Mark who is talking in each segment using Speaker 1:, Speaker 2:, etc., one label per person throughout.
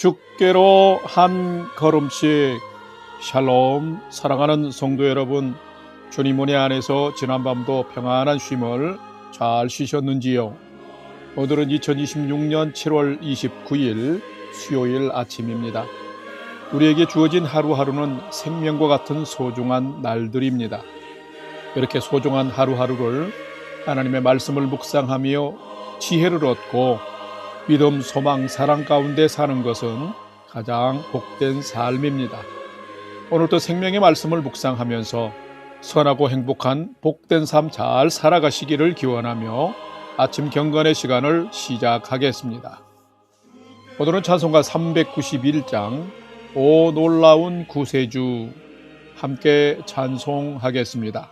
Speaker 1: 주께로 한 걸음씩. 샬롬. 사랑하는 성도 여러분, 주님 은혜 안에서 지난밤도 평안한 쉼을 잘 쉬셨는지요? 오늘은 2026년 7월 29일 수요일 아침입니다. 우리에게 주어진 하루하루는 생명과 같은 소중한 날들입니다. 이렇게 소중한 하루하루를 하나님의 말씀을 묵상하며 지혜를 얻고 믿음, 소망, 사랑 가운데 사는 것은 가장 복된 삶입니다. 오늘도 생명의 말씀을 묵상하면서 선하고 행복한 복된 삶 잘 살아가시기를 기원하며 아침 경건의 시간을 시작하겠습니다. 오늘은 찬송가 391장 오 놀라운 구세주 함께 찬송하겠습니다.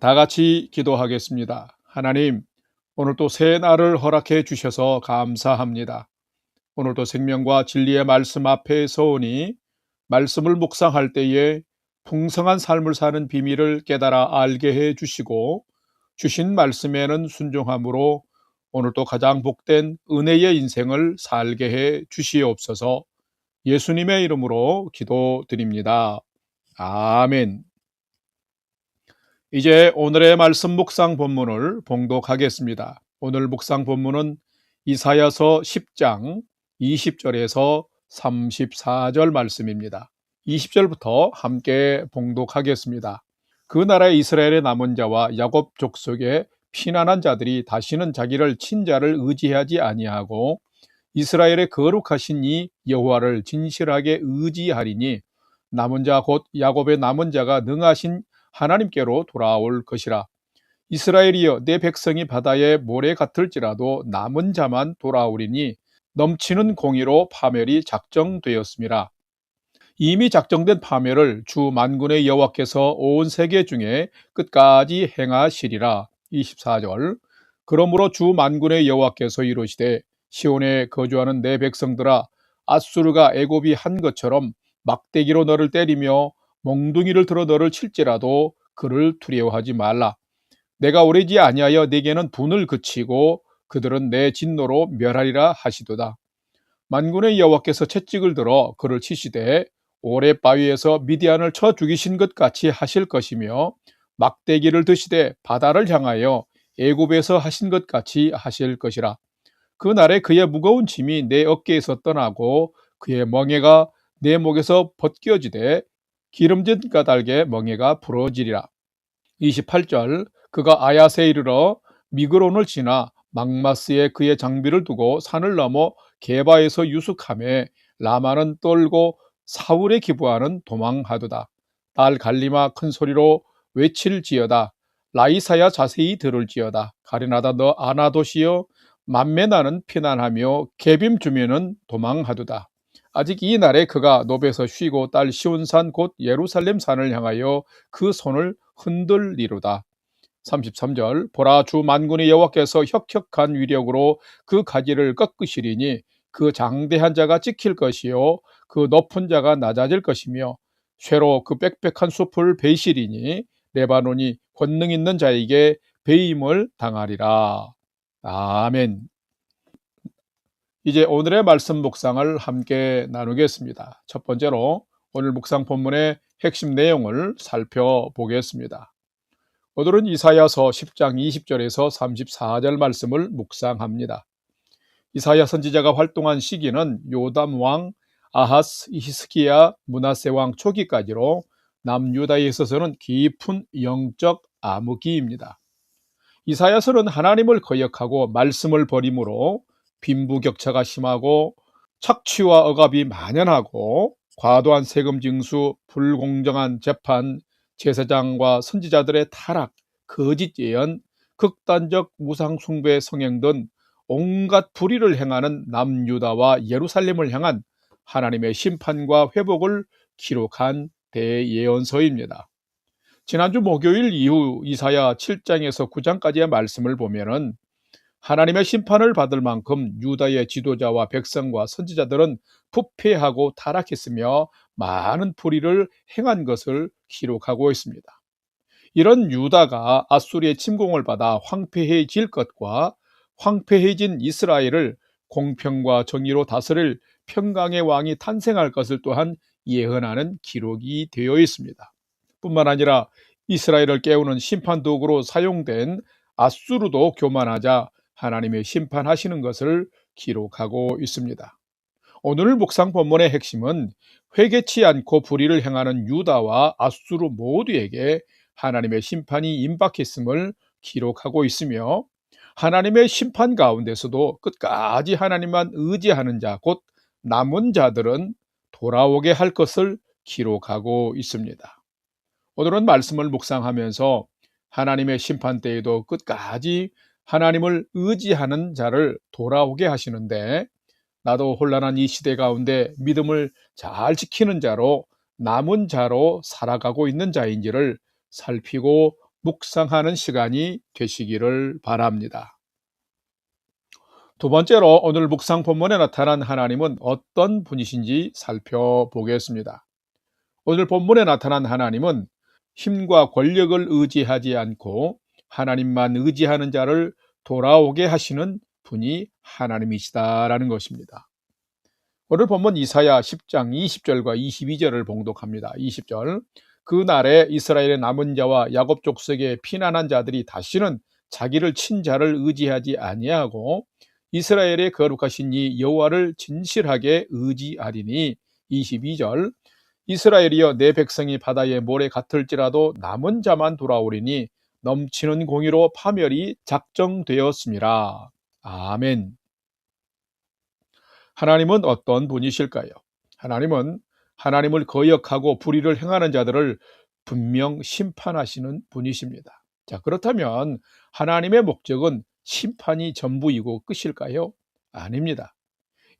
Speaker 1: 다 같이 기도하겠습니다. 하나님, 오늘도 새 날을 허락해 주셔서 감사합니다. 오늘도 생명과 진리의 말씀 앞에 서오니 말씀을 묵상할 때에 풍성한 삶을 사는 비밀을 깨달아 알게 해 주시고 주신 말씀에는 순종함으로 오늘도 가장 복된 은혜의 인생을 살게 해 주시옵소서. 예수님의 이름으로 기도드립니다. 아멘. 이제 오늘의 말씀 묵상 본문을 봉독하겠습니다. 오늘 묵상 본문은 이사야서 10장 20절에서 34절 말씀입니다. 20절부터 함께 봉독하겠습니다. 그 나라의 이스라엘의 남은 자와 야곱 족속의 피난한 자들이 다시는 자기를 친자를 의지하지 아니하고 이스라엘의 거룩하신 이 여호와를 진실하게 의지하리니 남은 자 곧 야곱의 남은 자가 능하신 하나님께로 돌아올 것이라. 이스라엘이여, 내 백성이 바다의 모래 같을지라도 남은 자만 돌아오리니 넘치는 공의로 파멸이 작정되었습니다. 이미 작정된 파멸을 주 만군의 여호와께서 온 세계 중에 끝까지 행하시리라. 24절. 그러므로 주 만군의 여호와께서 이르시되 시온에 거주하는 내 백성들아, 앗수르가 애굽이 한 것처럼 막대기로 너를 때리며 몽둥이를 들어 너를 칠지라도 그를 두려워하지 말라. 내가 오래지 아니하여 내게는 분을 그치고 그들은 내 진노로 멸하리라 하시도다. 만군의 여호와께서 채찍을 들어 그를 치시되 오래 바위에서 미디안을 쳐 죽이신 것 같이 하실 것이며 막대기를 드시되 바다를 향하여 애굽에서 하신 것 같이 하실 것이라. 그날에 그의 무거운 짐이 내 어깨에서 떠나고 그의 멍에가 내 목에서 벗겨지되 기름진 까닭에 멍에가 부러지리라. 28절. 그가 아야세 이르러 미그론을 지나 막마스에 그의 장비를 두고 산을 넘어 게바에서 유숙하며 라마는 떨고 사울의 기부하는 도망하도다. 딸 갈리마 큰 소리로 외칠지어다. 라이사야 자세히 들을지어다. 가리나다 너 아나도시여 만메나는 피난하며 게빔 주민은 도망하도다. 아직 이 날에 그가 노베에서 쉬고 딸 시온산 곧 예루살렘 산을 향하여 그 손을 흔들리로다. 33절. 보라, 주 만군의 여호와께서 혁혁한 위력으로 그 가지를 꺾으시리니 그 장대한 자가 찍힐 것이요 그 높은 자가 낮아질 것이며 쇠로 그 빽빽한 숲을 베시리니 레바논이 권능 있는 자에게 배임을 당하리라. 아멘. 이제 오늘의 말씀 묵상을 함께 나누겠습니다. 첫 번째로 오늘 묵상 본문의 핵심 내용을 살펴보겠습니다. 오늘은 이사야서 10장 20절에서 34절 말씀을 묵상합니다. 이사야 선지자가 활동한 시기는 요담 왕, 아하스, 히스기야, 므낫세 왕 초기까지로 남유다에 있어서는 깊은 영적 암흑기입니다. 이사야서는 하나님을 거역하고 말씀을 버림으로 빈부격차가 심하고 착취와 억압이 만연하고 과도한 세금 징수, 불공정한 재판, 제사장과 선지자들의 타락, 거짓 예언, 극단적 우상 숭배 성행 등 온갖 불의를 행하는 남유다와 예루살렘을 향한 하나님의 심판과 회복을 기록한 대예언서입니다. 지난주 목요일 이후 이사야 7장에서 9장까지의 말씀을 보면은 하나님의 심판을 받을 만큼 유다의 지도자와 백성과 선지자들은 부패하고 타락했으며 많은 불의를 행한 것을 기록하고 있습니다. 이런 유다가 아수리의 침공을 받아 황폐해질 것과 황폐해진 이스라엘을 공평과 정의로 다스릴 평강의 왕이 탄생할 것을 또한 예언하는 기록이 되어 있습니다. 뿐만 아니라 이스라엘을 깨우는 심판 도구로 사용된 아수르도 교만하자 하나님의 심판하시는 것을 기록하고 있습니다. 오늘 묵상 본문의 핵심은 회개치 않고 불의를 행하는 유다와 아수르 모두에게 하나님의 심판이 임박했음을 기록하고 있으며 하나님의 심판 가운데서도 끝까지 하나님만 의지하는 자, 곧 남은 자들은 돌아오게 할 것을 기록하고 있습니다. 오늘은 말씀을 묵상하면서 하나님의 심판 때에도 끝까지 하나님을 의지하는 자를 돌아오게 하시는데 나도 혼란한 이 시대 가운데 믿음을 잘 지키는 자로 남은 자로 살아가고 있는 자인지를 살피고 묵상하는 시간이 되시기를 바랍니다. 두 번째로 오늘 묵상 본문에 나타난 하나님은 어떤 분이신지 살펴보겠습니다. 오늘 본문에 나타난 하나님은 힘과 권력을 의지하지 않고 하나님만 의지하는 자를 돌아오게 하시는 분이 하나님이시다라는 것입니다. 오늘 본문 이사야 10장 20절과 22절을 봉독합니다. 20절, 그 날에 이스라엘의 남은 자와 야곱 족속의 피난한 자들이 다시는 자기를 친 자를 의지하지 아니하고 이스라엘의 거룩하신 이 여호와를 진실하게 의지하리니. 22절, 이스라엘이여 내 백성이 바다의 모래 같을지라도 남은 자만 돌아오리니 넘치는 공의로 파멸이 작정되었음이라. 아멘. 하나님은 어떤 분이실까요? 하나님은 하나님을 거역하고 불의를 행하는 자들을 분명 심판하시는 분이십니다. 자, 그렇다면 하나님의 목적은 심판이 전부이고 끝일까요? 아닙니다.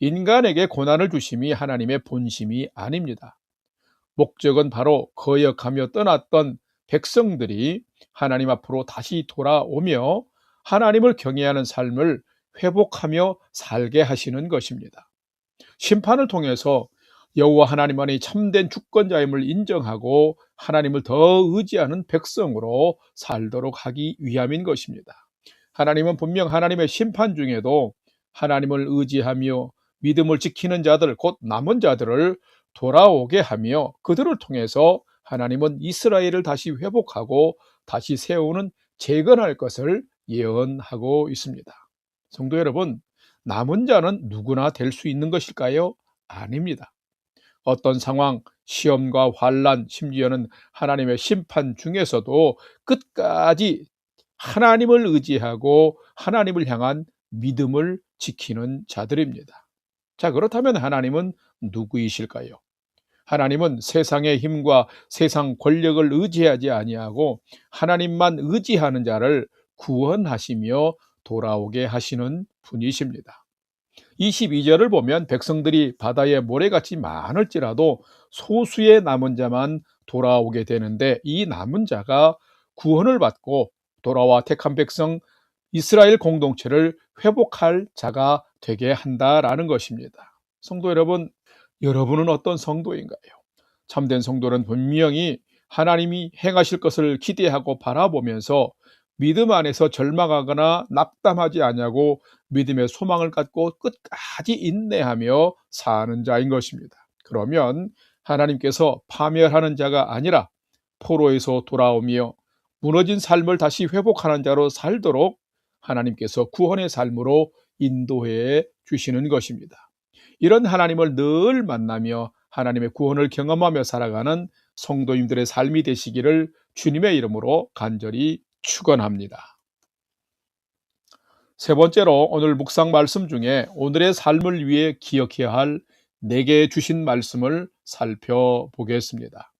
Speaker 1: 인간에게 고난을 주심이 하나님의 본심이 아닙니다. 목적은 바로 거역하며 떠났던 백성들이 하나님 앞으로 다시 돌아오며 하나님을 경외하는 삶을 회복하며 살게 하시는 것입니다. 심판을 통해서 여호와 하나님만이 참된 주권자임을 인정하고 하나님을 더 의지하는 백성으로 살도록 하기 위함인 것입니다. 하나님은 분명 하나님의 심판 중에도 하나님을 의지하며 믿음을 지키는 자들, 곧 남은 자들을 돌아오게 하며 그들을 통해서 하나님은 이스라엘을 다시 회복하고 다시 세우는 재건할 것을 예언하고 있습니다. 성도 여러분, 남은 자는 누구나 될 수 있는 것일까요? 아닙니다. 어떤 상황, 시험과 환난, 심지어는 하나님의 심판 중에서도 끝까지 하나님을 의지하고 하나님을 향한 믿음을 지키는 자들입니다. 자, 그렇다면 하나님은 누구이실까요? 하나님은 세상의 힘과 세상 권력을 의지하지 아니하고 하나님만 의지하는 자를 구원하시며 돌아오게 하시는 분이십니다. 22절을 보면 백성들이 바다에 모래같이 많을지라도 소수의 남은 자만 돌아오게 되는데, 이 남은 자가 구원을 받고 돌아와 택한 백성 이스라엘 공동체를 회복할 자가 되게 한다라는 것입니다. 성도 여러분, 여러분은 어떤 성도인가요? 참된 성도는 분명히 하나님이 행하실 것을 기대하고 바라보면서 믿음 안에서 절망하거나 낙담하지 아니하고 믿음의 소망을 갖고 끝까지 인내하며 사는 자인 것입니다. 그러면 하나님께서 파멸하는 자가 아니라 포로에서 돌아오며 무너진 삶을 다시 회복하는 자로 살도록 하나님께서 구원의 삶으로 인도해 주시는 것입니다. 이런 하나님을 늘 만나며 하나님의 구원을 경험하며 살아가는 성도님들의 삶이 되시기를 주님의 이름으로 간절히 축원합니다. 세 번째로 오늘 묵상 말씀 중에 오늘의 삶을 위해 기억해야 할 내게 주신 말씀을 살펴보겠습니다.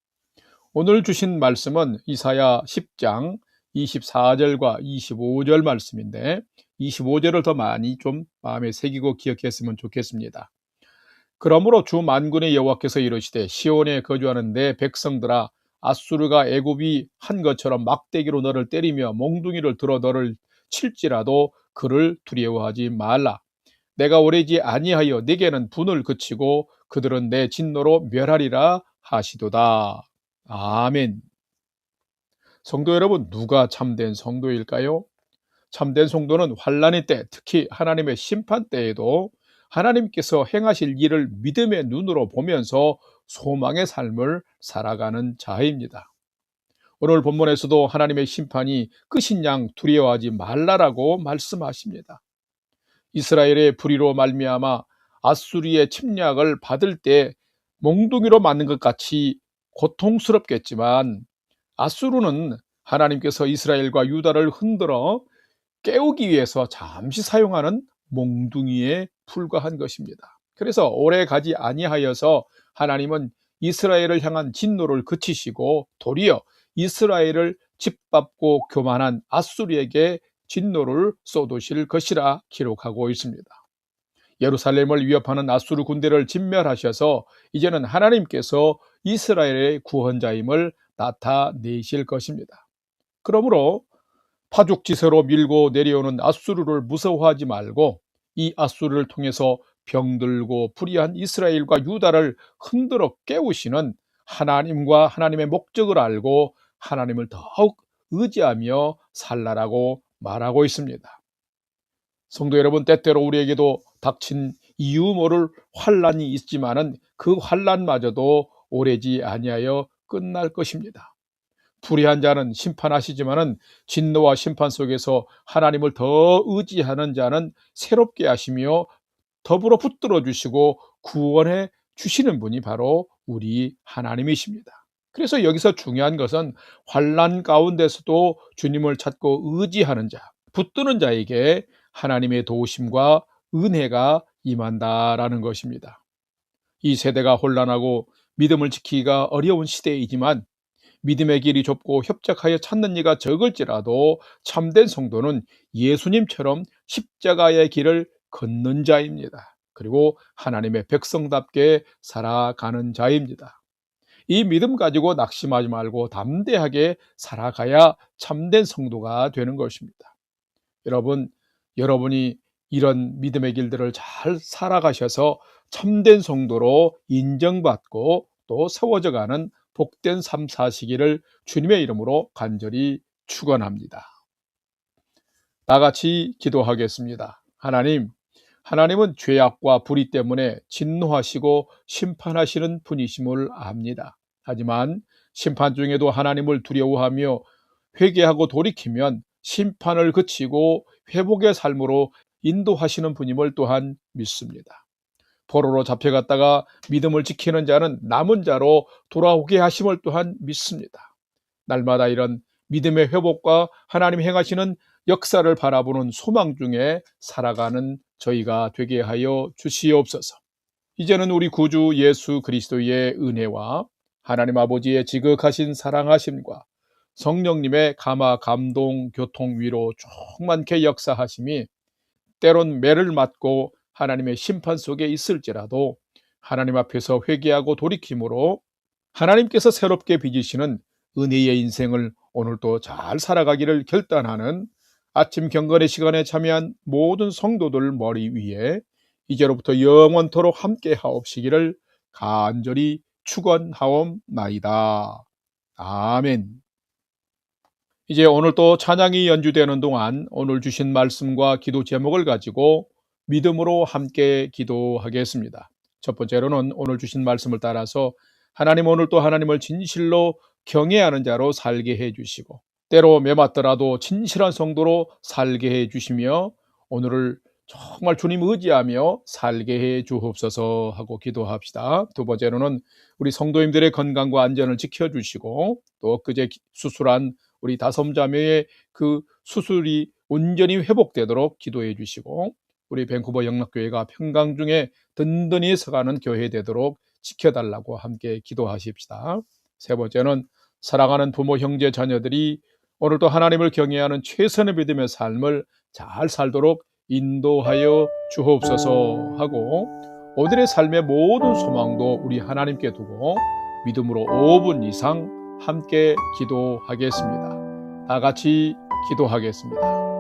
Speaker 1: 오늘 주신 말씀은 이사야 10장 24절과 25절 말씀인데 25절을 더 많이 좀 마음에 새기고 기억했으면 좋겠습니다. 그러므로 주 만군의 여호와께서 이르시되 시온에 거주하는 내 백성들아, 아수르가 애굽이 한 것처럼 막대기로 너를 때리며 몽둥이를 들어 너를 칠지라도 그를 두려워하지 말라. 내가 오래지 아니하여 네게는 분을 그치고 그들은 내 진노로 멸하리라 하시도다. 아멘. 성도 여러분, 누가 참된 성도일까요? 참된 성도는 환난의 때, 특히 하나님의 심판 때에도 하나님께서 행하실 일을 믿음의 눈으로 보면서 소망의 삶을 살아가는 자입니다. 오늘 본문에서도 하나님의 심판이 끝인 양 두려워하지 말라라고 말씀하십니다. 이스라엘의 불의로 말미암아 아수리의 침략을 받을 때 몽둥이로 맞는 것 같이 고통스럽겠지만, 아수르는 하나님께서 이스라엘과 유다를 흔들어 깨우기 위해서 잠시 사용하는 몽둥이에 불과한 것입니다. 그래서 오래 가지 아니하여서 하나님은 이스라엘을 향한 진노를 그치시고 도리어 이스라엘을 짓밟고 교만한 아수르에게 진노를 쏟으실 것이라 기록하고 있습니다. 예루살렘을 위협하는 아수르 군대를 진멸하셔서 이제는 하나님께서 이스라엘의 구원자임을 나타내실 것입니다. 그러므로 파죽지세로 밀고 내려오는 앗수르를 무서워하지 말고 이 앗수르를 통해서 병들고 불의한 이스라엘과 유다를 흔들어 깨우시는 하나님과 하나님의 목적을 알고 하나님을 더욱 의지하며 살라라고 말하고 있습니다. 성도 여러분, 때때로 우리에게도 닥친 이유 모를 환난이 있지만은 그 환난마저도 오래지 아니하여 끝날 것입니다. 불의한 자는 심판하시지만은 진노와 심판 속에서 하나님을 더 의지하는 자는 새롭게 하시며 더불어 붙들어 주시고 구원해 주시는 분이 바로 우리 하나님이십니다. 그래서 여기서 중요한 것은 환난 가운데서도 주님을 찾고 의지하는 자, 붙드는 자에게 하나님의 도우심과 은혜가 임한다라는 것입니다. 이 세대가 혼란하고 믿음을 지키기가 어려운 시대이지만 믿음의 길이 좁고 협착하여 찾는 이가 적을지라도 참된 성도는 예수님처럼 십자가의 길을 걷는 자입니다. 그리고 하나님의 백성답게 살아가는 자입니다. 이 믿음 가지고 낙심하지 말고 담대하게 살아가야 참된 성도가 되는 것입니다. 여러분이 이런 믿음의 길들을 잘 살아가셔서 참된 성도로 인정받고 또 세워져가는 복된 삶 사시기를 주님의 이름으로 간절히 축원합니다. 다 같이 기도하겠습니다. 하나님은 죄악과 불의 때문에 진노하시고 심판하시는 분이심을 압니다. 하지만 심판 중에도 하나님을 두려워하며 회개하고 돌이키면 심판을 그치고 회복의 삶으로 인도하시는 분임을 또한 믿습니다. 포로로 잡혀갔다가 믿음을 지키는 자는 남은 자로 돌아오게 하심을 또한 믿습니다. 날마다 이런 믿음의 회복과 하나님 행하시는 역사를 바라보는 소망 중에 살아가는 저희가 되게 하여 주시옵소서. 이제는 우리 구주 예수 그리스도의 은혜와 하나님 아버지의 지극하신 사랑하심과 성령님의 감화, 감동, 교통, 위로 충만케 역사하심이 때론 매를 맞고 하나님의 심판 속에 있을지라도 하나님 앞에서 회개하고 돌이킴으로 하나님께서 새롭게 빚으시는 은혜의 인생을 오늘도 잘 살아가기를 결단하는 아침 경건의 시간에 참여한 모든 성도들 머리 위에 이제로부터 영원토록 함께 하옵시기를 간절히 축원하옵나이다. 아멘. 이제 오늘 또 찬양이 연주되는 동안 오늘 주신 말씀과 기도 제목을 가지고 믿음으로 함께 기도하겠습니다. 첫 번째로는 오늘 주신 말씀을 따라서 하나님, 오늘 또 하나님을 진실로 경외하는 자로 살게 해주시고 때로 매맞더라도 진실한 성도로 살게 해주시며 오늘을 정말 주님 의지하며 살게 해 주옵소서 하고 기도합시다. 두 번째로는 우리 성도님들의 건강과 안전을 지켜주시고 또 엊그제 수술한 우리 다솜자매의 그 수술이 온전히 회복되도록 기도해 주시고 우리 밴쿠버 영락교회가 평강 중에 든든히 서가는 교회 되도록 지켜달라고 함께 기도하십시다. 세 번째는 사랑하는 부모, 형제, 자녀들이 오늘도 하나님을 경외하는 최선의 믿음의 삶을 잘 살도록 인도하여 주옵소서 하고 오늘의 삶의 모든 소망도 우리 하나님께 두고 믿음으로 5분 이상 함께 기도하겠습니다. 다 같이 기도하겠습니다.